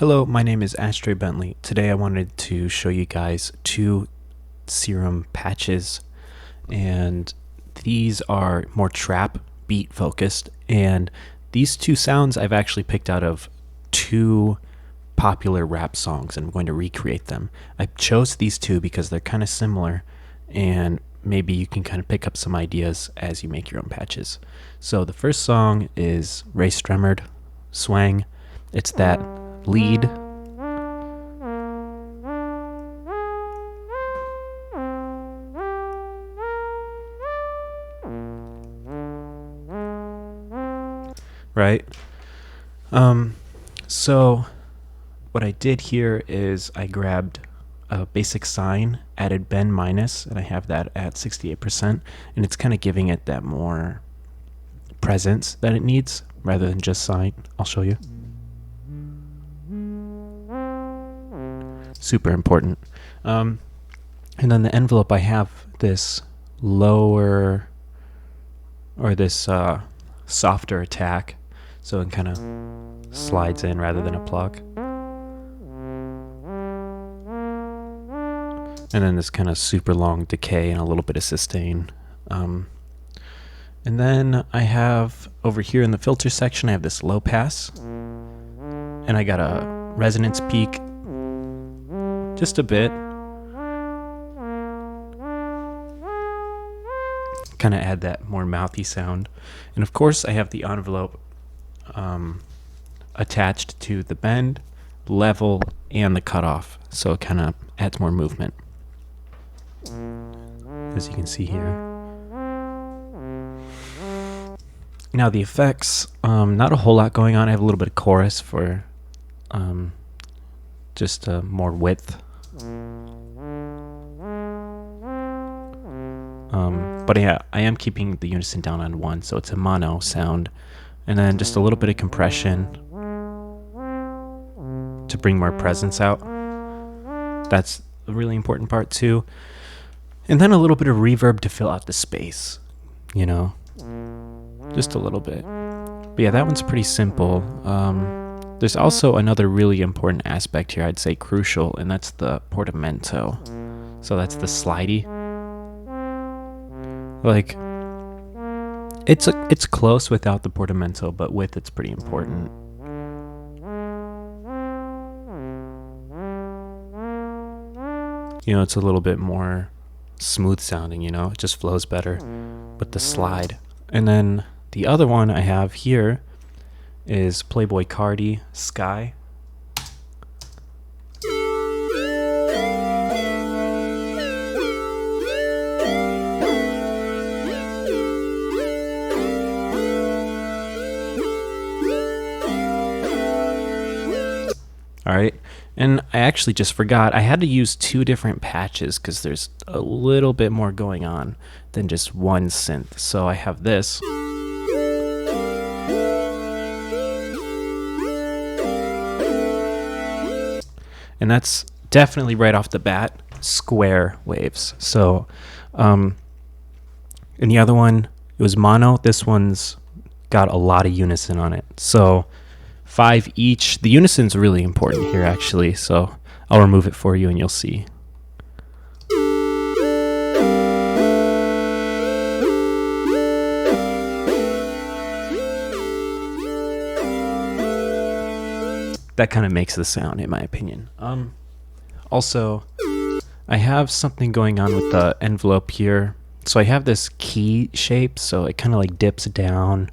Hello, my name is Ashtray Bentley. Today I wanted to show you guys two Serum patches, and these are more trap beat focused, and these two sounds I've actually picked out of two popular rap songs, and I'm going to recreate them. I chose these two because they're kind of similar, and maybe you can kind of pick up some ideas as you make your own patches. So the first song is Ray Stremmerd, Swang. It's that lead, right? So what I did here is I grabbed a basic sine, added bend minus, and I have that at 68%, and it's kind of giving it that more presence that it needs rather than just sine. I'll show you. Super important. And then the envelope, I have this lower, or this softer attack, so it kind of slides in rather than a plug. And then this kind of super long decay and a little bit of sustain. And then I have over here in the filter section, I have this low pass, and I got a resonance peak, just a bit. Kind of add that more mouthy sound. And of course I have the envelope attached to the bend, level, and the cutoff, so it kind of adds more movement, as you can see here. Now the effects, not a whole lot going on. I have a little bit of chorus for just more width. But yeah, I am keeping the unison down on 1, so it's a mono sound. And then just a little bit of compression to bring more presence out. That's a really important part too. And then a little bit of reverb to fill out the space, you know, just a little bit. But yeah, that one's pretty simple. There's also another really important aspect here, I'd say crucial, and that's the portamento. So that's the slidey. Like, it's close without the portamento, but with it's pretty important. You know, it's a little bit more smooth sounding, you know, it just flows better with the slide. And then the other one I have here is Playboy Cardi, Sky. All right, and I actually just forgot, I had to use two different patches because there's a little bit more going on than just one synth. So I have this. And that's definitely right off the bat square waves. So and the other one, it was mono. This one's got a lot of unison on it, so 5 each. The unison's really important here actually, so I'll remove it for you and you'll see. That kind of makes the sound, in my opinion. Also, I have something going on with the envelope here. So I have this key shape, so it kind of like dips down,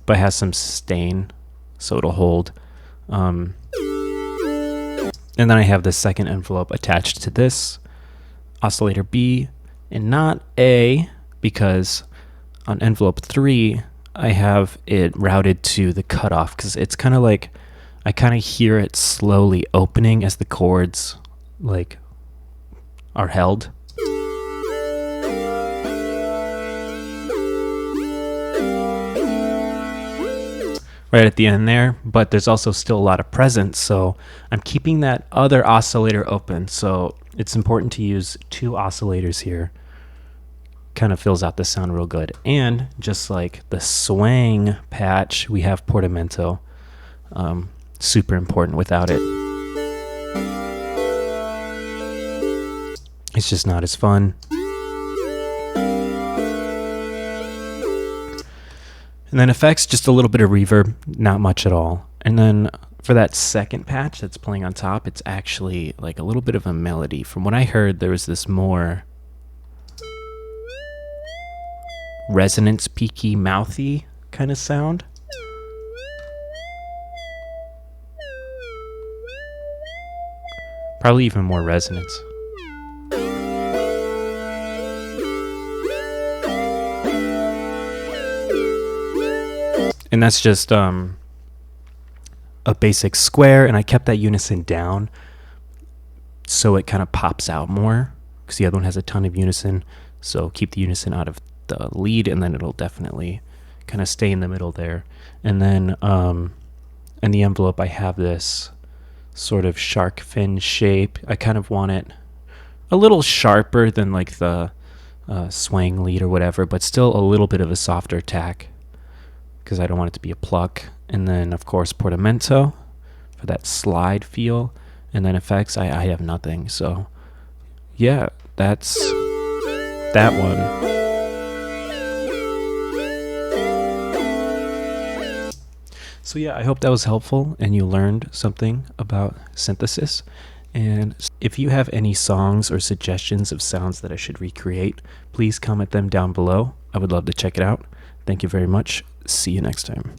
but has some sustain, so it'll hold. And then I have the second envelope attached to this oscillator B and not A, because on envelope 3 I have it routed to the cutoff, because it's kind of like I kind of hear it slowly opening as the chords like are held. Right at the end there, but there's also still a lot of presence, so I'm keeping that other oscillator open. So it's important to use 2 oscillators here. Kind of fills out the sound real good. And just like the swang patch, we have portamento. super important. Without it, it's just not as fun. And then effects, just a little bit of reverb, not much at all. And then for that second patch that's playing on top, it's actually like a little bit of a melody. From what I heard, there was this more resonance, peaky, mouthy kind of sound. Probably even more resonance. And that's just a basic square, and I kept that unison down so it kind of pops out more, because the other one has a ton of unison. So keep the unison out of the lead, and then it'll definitely kind of stay in the middle there. And then in the envelope, I have this sort of shark fin shape. I kind of want it a little sharper than like the swang lead or whatever, but still a little bit of a softer tack, because I don't want it to be a pluck. And then of course portamento for that slide feel. And then effects, I have nothing. So yeah, that's that one. So yeah, I hope that was helpful and you learned something about synthesis. And if you have any songs or suggestions of sounds that I should recreate, please comment them down below. I would love to check it out. Thank you very much. See you next time.